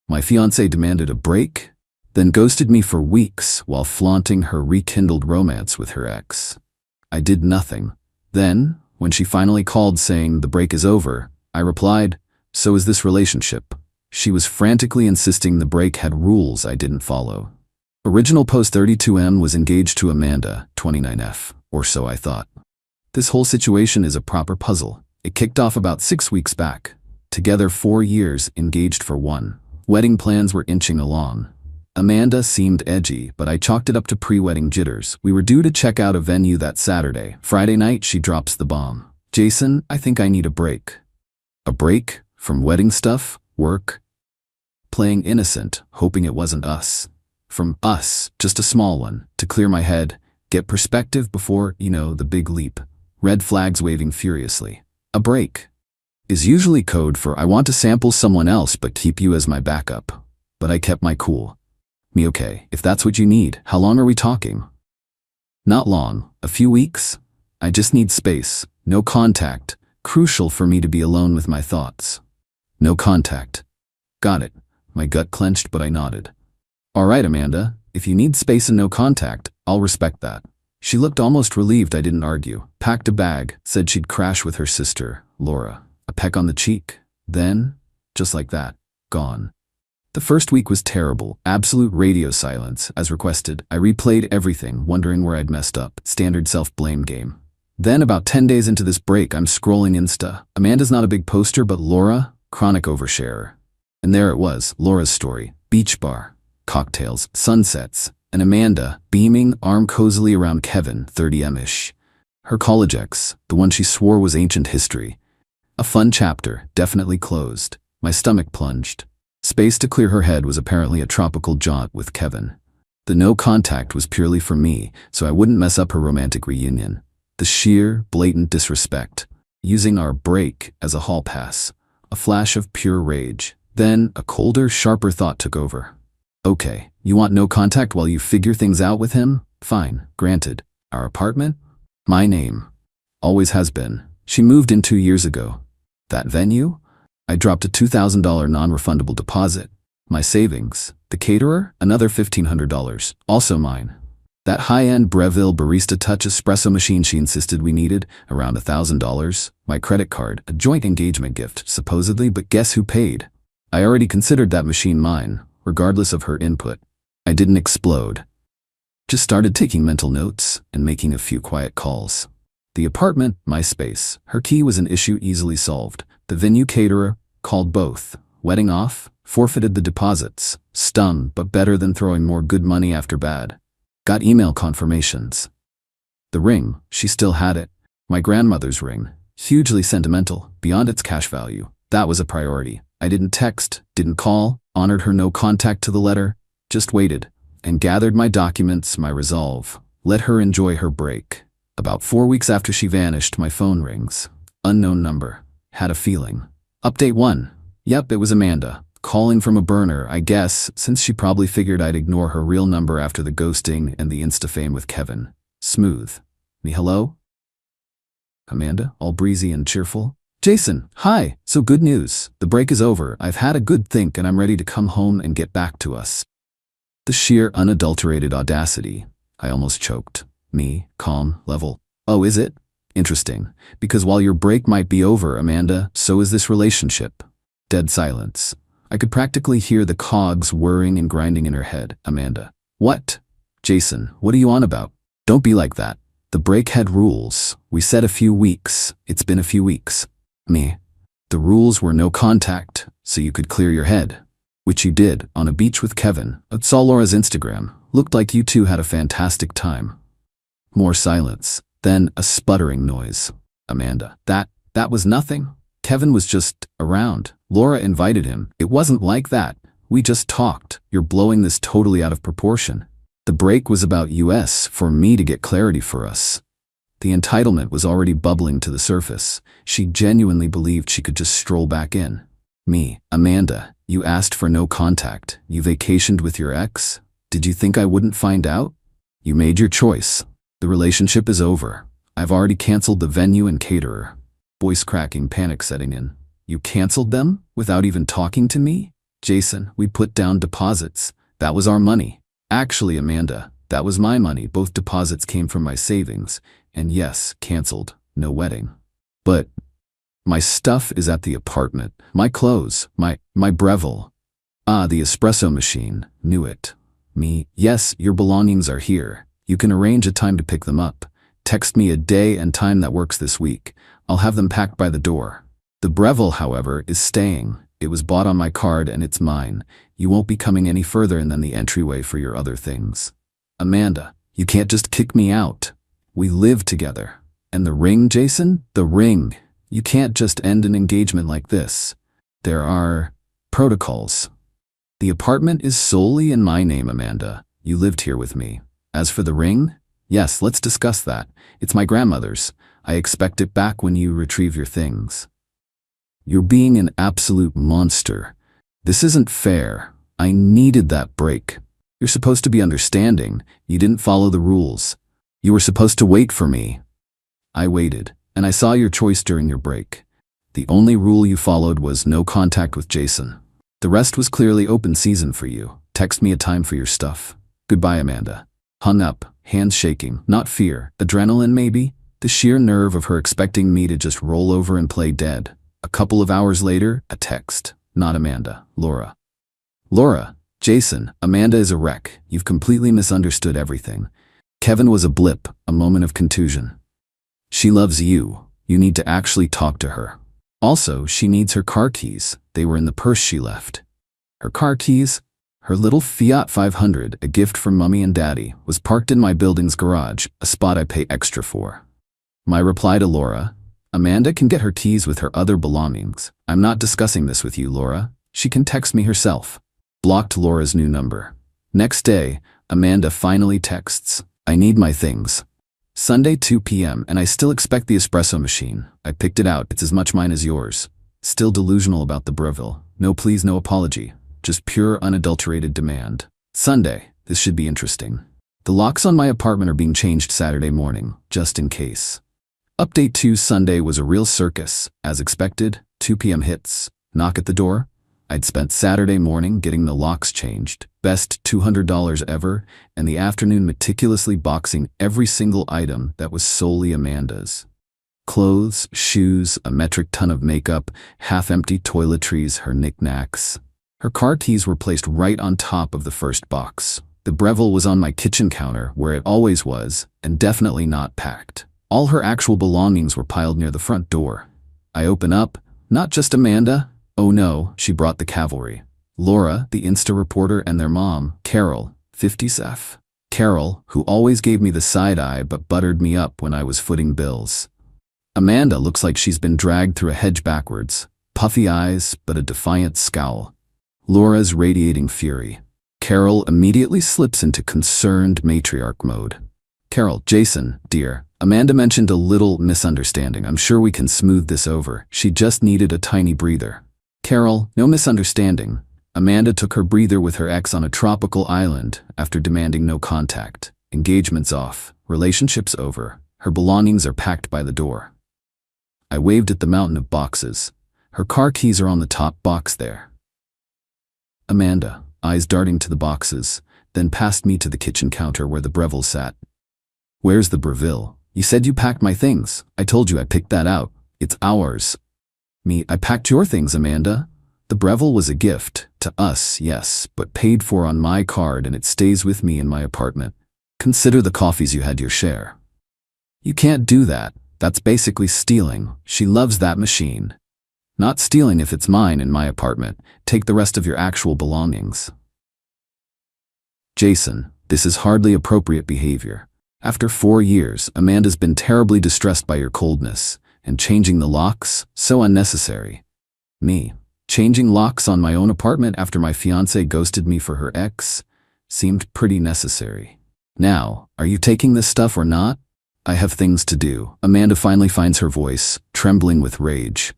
My fiancée demanded a break, then ghosted me for weeks while flaunting her rekindled romance with her ex. I did nothing. Then, when she finally called saying the break is over, I replied, "So is this relationship." She was frantically insisting the break had rules I didn't follow. Original post 32M was engaged to Amanda, 29F, or so I thought. This whole situation is a proper puzzle. It kicked off about 6 weeks back. Together 4 years, engaged for 1. Wedding plans were inching along. Amanda seemed edgy, but I chalked it up to pre-wedding jitters. We were due to check out a venue that Saturday. Friday night, she drops the bomb. "Jason, I think I need a break." A break? From wedding stuff? Work? Playing innocent, hoping it wasn't us. From us, just a small one, to clear my head, get perspective before, the big leap. Red flags waving furiously. A break is usually code for I want to sample someone else but keep you as my backup. But I kept my cool. Me, okay, if that's what you need, how long are we talking? Not long, a few weeks. I just need space, no contact, crucial for me to be alone with my thoughts. No contact. Got it. My gut clenched, but I nodded. All right, Amanda, if you need space and no contact, I'll respect that. She looked almost relieved I didn't argue, packed a bag, said she'd crash with her sister, Laura. A peck on the cheek. Then, just like that, gone. The first week was terrible, absolute radio silence. As requested, I replayed everything, wondering where I'd messed up. Standard self-blame game. Then, about 10 days into this break, I'm scrolling Insta. Amanda's not a big poster, but Laura, chronic oversharer. And there it was, Laura's story. Beach bar, cocktails, sunsets, and Amanda, beaming, arm cozily around Kevin, 30M-ish. Her college ex, the one she swore was ancient history. A fun chapter, definitely closed. My stomach plunged. Space to clear her head was apparently a tropical jaunt with Kevin. The no contact was purely for me, so I wouldn't mess up her romantic reunion. The sheer, blatant disrespect. Using our break as a hall pass. A flash of pure rage. Then, a colder, sharper thought took over. Okay, you want no contact while you figure things out with him? Fine, granted. Our apartment? My name. Always has been. She moved in 2 years ago. That venue? I dropped a $2,000 non-refundable deposit. My savings. The caterer? Another $1,500. Also mine. That high-end Breville barista touch espresso machine she insisted we needed? Around $1,000. My credit card. A joint engagement gift, supposedly, but guess who paid? I already considered that machine mine, regardless of her input. I didn't explode. Just started taking mental notes and making a few quiet calls. The apartment, my space. Her key was an issue easily solved. The venue caterer, called both. Wedding off, forfeited the deposits. Stung, but better than throwing more good money after bad. Got email confirmations. The ring, she still had it. My grandmother's ring. Hugely sentimental, beyond its cash value. That was a priority. I didn't text, didn't call, honored her no contact to the letter, just waited, and gathered my documents, my resolve. Let her enjoy her break. About 4 weeks after she vanished, my phone rings. Unknown number. Had a feeling. Update 1. Yep, it was Amanda. Calling from a burner, I guess, since she probably figured I'd ignore her real number after the ghosting and the Insta fame with Kevin. Smooth. Me hello? Amanda, all breezy and cheerful. Jason, hi. So good news. The break is over. I've had a good think and I'm ready to come home and get back to us. The sheer unadulterated audacity. I almost choked. Me, calm, level. Oh, is it? Interesting. Because while your break might be over, Amanda, so is this relationship. Dead silence. I could practically hear the cogs whirring and grinding in her head. Amanda. What? Jason, what are you on about? Don't be like that. The break had rules. We said a few weeks. It's been a few weeks. Me. The rules were no contact, so you could clear your head. Which you did, on a beach with Kevin. I saw Laura's Instagram. Looked like you two had a fantastic time. More silence. Then a sputtering noise. Amanda. That was nothing. Kevin was just around. Laura invited him. It wasn't like that. We just talked. You're blowing this totally out of proportion. The break was about us, for me to get clarity for us. The entitlement was already bubbling to the surface. She genuinely believed she could just stroll back in. Me. Amanda, you asked for no contact. You vacationed with your ex? Did you think I wouldn't find out? You made your choice. The relationship is over. I've already canceled the venue and caterer. Voice cracking, panic setting in. You canceled them? Without even talking to me? Jason, we put down deposits. That was our money. Actually, Amanda, that was my money. Both deposits came from my savings. And yes, canceled. No wedding. But my stuff is at the apartment. My clothes, my Breville. Ah, the espresso machine. Knew it. Me, yes, your belongings are here. You can arrange a time to pick them up. Text me a day and time that works this week. I'll have them packed by the door. The Breville, however, is staying. It was bought on my card and it's mine. You won't be coming any further than the entryway for your other things. Amanda, you can't just kick me out. We live together. And the ring, Jason? The ring. You can't just end an engagement like this. There are protocols. The apartment is solely in my name, Amanda. You lived here with me. As for the ring, yes, let's discuss that. It's my grandmother's. I expect it back when you retrieve your things. You're being an absolute monster. This isn't fair. I needed that break. You're supposed to be understanding. You didn't follow the rules. You were supposed to wait for me. I waited, and I saw your choice during your break. The only rule you followed was no contact with Jason. The rest was clearly open season for you. Text me a time for your stuff. Goodbye, Amanda. Hung up, hands shaking, not fear, adrenaline maybe? The sheer nerve of her expecting me to just roll over and play dead. A couple of hours later, a text. Not Amanda, Laura. Laura, Jason, Amanda is a wreck. You've completely misunderstood everything. Kevin was a blip, a moment of contusion. She loves you. You need to actually talk to her. Also, she needs her car keys. They were in the purse she left. Her car keys? Her little Fiat 500, a gift from Mummy and Daddy, was parked in my building's garage, a spot I pay extra for. My reply to Laura, Amanda can get her keys with her other belongings. I'm not discussing this with you, Laura. She can text me herself. Blocked Laura's new number. Next day, Amanda finally texts, I need my things. Sunday 2 p.m. and I still expect the espresso machine. I picked it out. It's as much mine as yours. Still delusional about the Breville. No please, no apology. Just pure unadulterated demand. Sunday. This should be interesting. The locks on my apartment are being changed Saturday morning, just in case. Update 2 Sunday was a real circus. As expected, 2 p.m. hits. Knock at the door. I'd spent Saturday morning getting the locks changed, best $200 ever, and the afternoon meticulously boxing every single item that was solely Amanda's. Clothes, shoes, a metric ton of makeup, half-empty toiletries, her knickknacks. Her car keys were placed right on top of the first box. The Breville was on my kitchen counter, where it always was, and definitely not packed. All her actual belongings were piled near the front door. I open up, not just Amanda. Oh no, she brought the cavalry. Laura, the Insta reporter, and their mom, Carol, 50s. Carol, who always gave me the side-eye but buttered me up when I was footing bills. Amanda looks like she's been dragged through a hedge backwards. Puffy eyes, but a defiant scowl. Laura's radiating fury. Carol immediately slips into concerned matriarch mode. Carol, Jason, dear, Amanda mentioned a little misunderstanding. I'm sure we can smooth this over. She just needed a tiny breather. Carol, no misunderstanding. Amanda took her breather with her ex on a tropical island after demanding no contact. Engagement's off. Relationship's over. Her belongings are packed by the door. I waved at the mountain of boxes. Her car keys are on the top box there. Amanda, eyes darting to the boxes, then passed me to the kitchen counter where the Breville sat. Where's the Breville? You said you packed my things. I told you I picked that out. It's ours. Me, I packed your things, Amanda. The Breville was a gift, to us, yes, but paid for on my card and it stays with me in my apartment. Consider the coffees you had your share. You can't do that. That's basically stealing. She loves that machine. Not stealing if it's mine in my apartment. Take the rest of your actual belongings. Jason, this is hardly appropriate behavior. After 4 years, Amanda's been terribly distressed by your coldness, and changing the locks, so unnecessary. Me, changing locks on my own apartment after my fiancée ghosted me for her ex, seemed pretty necessary. Now, are you taking this stuff or not? I have things to do. Amanda finally finds her voice, trembling with rage.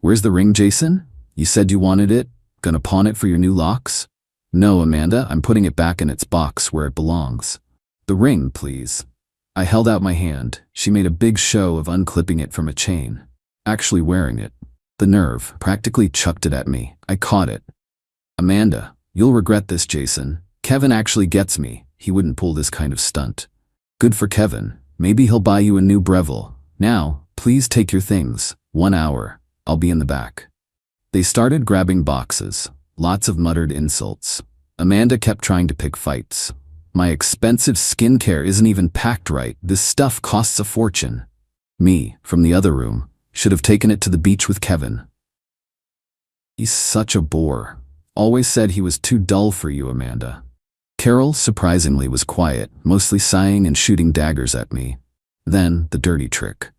Where's the ring, Jason? You said you wanted it? Gonna pawn it for your new locks? No, Amanda, I'm putting it back in its box where it belongs. The ring, please. I held out my hand. She made a big show of unclipping it from a chain. Actually wearing it. The nerve, practically chucked it at me. I caught it. Amanda, you'll regret this, Jason. Kevin actually gets me. He wouldn't pull this kind of stunt. Good for Kevin. Maybe he'll buy you a new Breville. Now, please take your things. 1 hour. I'll be in the back. They started grabbing boxes. Lots of muttered insults. Amanda kept trying to pick fights. My expensive skincare isn't even packed right. This stuff costs a fortune. Me, from the other room, should have taken it to the beach with Kevin. He's such a bore. Always said he was too dull for you, Amanda. Carol, surprisingly, was quiet, mostly sighing and shooting daggers at me. Then, the dirty trick.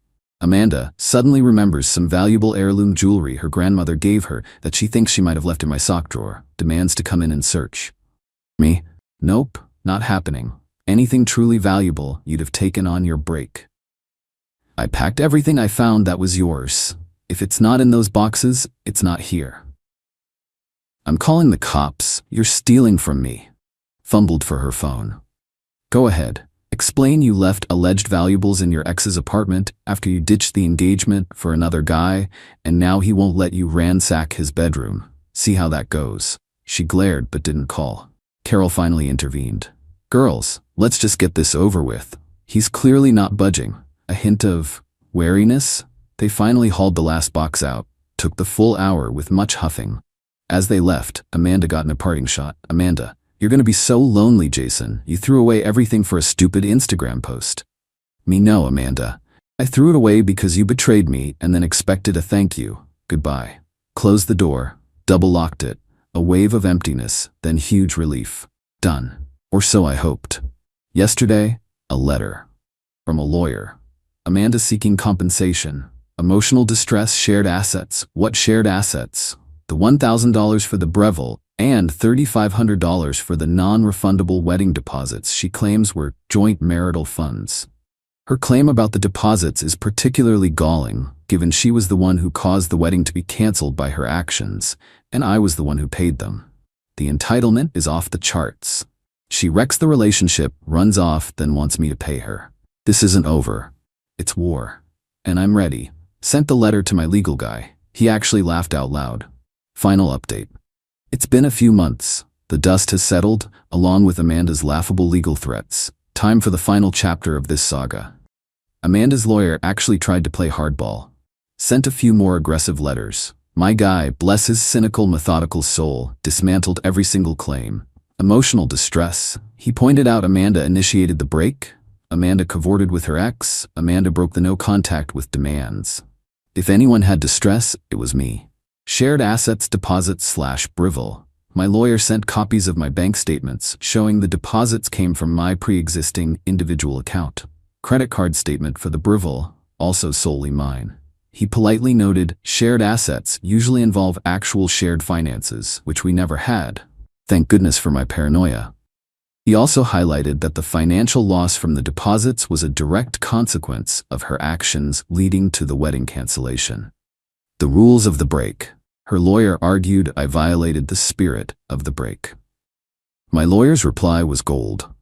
Amanda suddenly remembers some valuable heirloom jewelry her grandmother gave her that she thinks she might have left in my sock drawer, demands to come in and search. Me? Nope, not happening. Anything truly valuable you'd have taken on your break. I packed everything I found that was yours. If it's not in those boxes, it's not here. I'm calling the cops. You're stealing from me. Fumbled for her phone. Go ahead. Explain you left alleged valuables in your ex's apartment after you ditched the engagement for another guy, and now he won't let you ransack his bedroom. See how that goes. She glared but didn't call. Carol finally intervened. Girls, let's just get this over with. He's clearly not budging. A hint of wariness? They finally hauled the last box out, took the full hour with much huffing. As they left, Amanda got in a parting shot. Amanda, you're gonna be so lonely, Jason. You threw away everything for a stupid Instagram post. Me no, Amanda. I threw it away because you betrayed me and then expected a thank you. Goodbye. Closed the door, double-locked it. A wave of emptiness, then huge relief. Done. Or so I hoped. Yesterday, a letter. From a lawyer. Amanda seeking compensation. Emotional distress, shared assets. What shared assets? The $1,000 for the Breville and $3,500 for the non-refundable wedding deposits she claims were joint marital funds. Her claim about the deposits is particularly galling, given she was the one who caused the wedding to be canceled by her actions, and I was the one who paid them. The entitlement is off the charts. She wrecks the relationship, runs off, then wants me to pay her. This isn't over. It's war. And I'm ready. Sent the letter to my legal guy. He actually laughed out loud. Final update. It's been a few months. The dust has settled, along with Amanda's laughable legal threats. Time for the final chapter of this saga. Amanda's lawyer actually tried to play hardball. Sent a few more aggressive letters. My guy, bless his cynical, methodical soul, dismantled every single claim. Emotional distress. He pointed out Amanda initiated the break. Amanda cavorted with her ex. Amanda broke the no contact with demands. If anyone had distress, it was me. Shared assets deposits / Breville. My lawyer sent copies of my bank statements showing the deposits came from my pre-existing individual account. Credit card statement for the Breville, also solely mine. He politely noted, shared assets usually involve actual shared finances, which we never had. Thank goodness for my paranoia. He also highlighted that the financial loss from the deposits was a direct consequence of her actions leading to the wedding cancellation. The rules of the break. Her lawyer argued I violated the spirit of the break. My lawyer's reply was gold.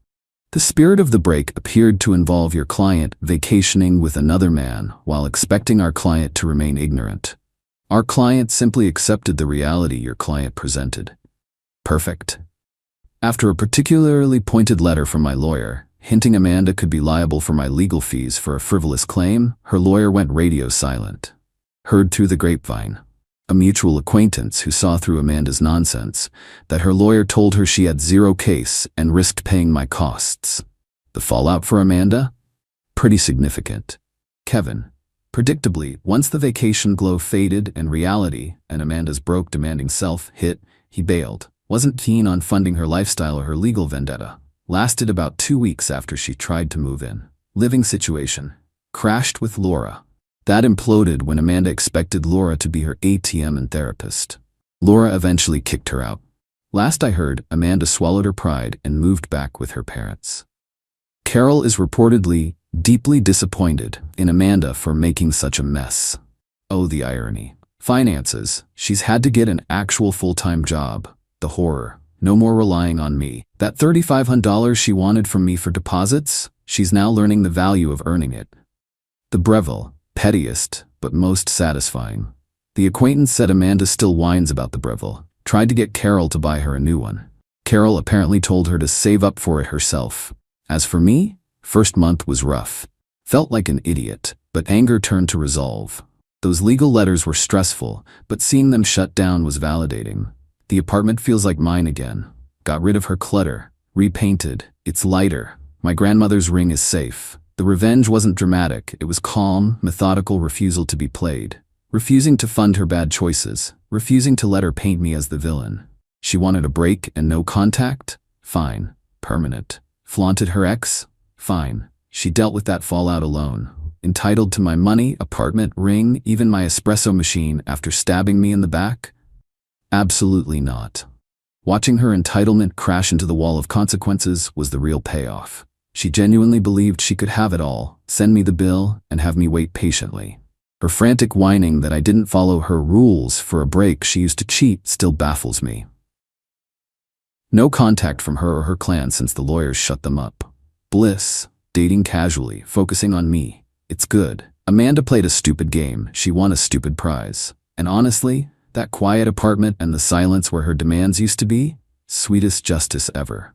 The spirit of the break appeared to involve your client vacationing with another man while expecting our client to remain ignorant. Our client simply accepted the reality your client presented. Perfect. After a particularly pointed letter from my lawyer, hinting Amanda could be liable for my legal fees for a frivolous claim, her lawyer went radio silent. Heard through the grapevine. A mutual acquaintance who saw through Amanda's nonsense, that her lawyer told her she had zero case and risked paying my costs. The fallout for Amanda? Pretty significant. Kevin. Predictably, once the vacation glow faded and reality and Amanda's broke demanding self hit, he bailed. Wasn't keen on funding her lifestyle or her legal vendetta. Lasted about 2 weeks after she tried to move in. Living situation. Crashed with Laura. That imploded when Amanda expected Laura to be her ATM and therapist. Laura eventually kicked her out. Last I heard, Amanda swallowed her pride and moved back with her parents. Carol is reportedly deeply disappointed in Amanda for making such a mess. Oh, the irony. Finances. She's had to get an actual full-time job. The horror. No more relying on me. That $3,500 she wanted from me for deposits, she's now learning the value of earning it. The Breville. Pettiest, but most satisfying. The acquaintance said Amanda still whines about the Breville. Tried to get Carol to buy her a new one. Carol apparently told her to save up for it herself. As for me, first month was rough. Felt like an idiot, but anger turned to resolve. Those legal letters were stressful, but seeing them shut down was validating. The apartment feels like mine again. Got rid of her clutter. Repainted. It's lighter. My grandmother's ring is safe. The revenge wasn't dramatic. It was calm, methodical refusal to be played. Refusing to fund her bad choices. Refusing to let her paint me as the villain. She wanted a break and no contact? Fine. Permanent. Flaunted her ex? Fine. She dealt with that fallout alone. Entitled to my money, apartment, ring, even my espresso machine after stabbing me in the back? Absolutely not. Watching her entitlement crash into the wall of consequences was the real payoff. She genuinely believed she could have it all, send me the bill, and have me wait patiently. Her frantic whining that I didn't follow her rules for a break she used to cheat still baffles me. No contact from her or her clan since the lawyers shut them up. Bliss, dating casually, focusing on me. It's good. Amanda played a stupid game. She won a stupid prize. And honestly, that quiet apartment and the silence where her demands used to be, sweetest justice ever.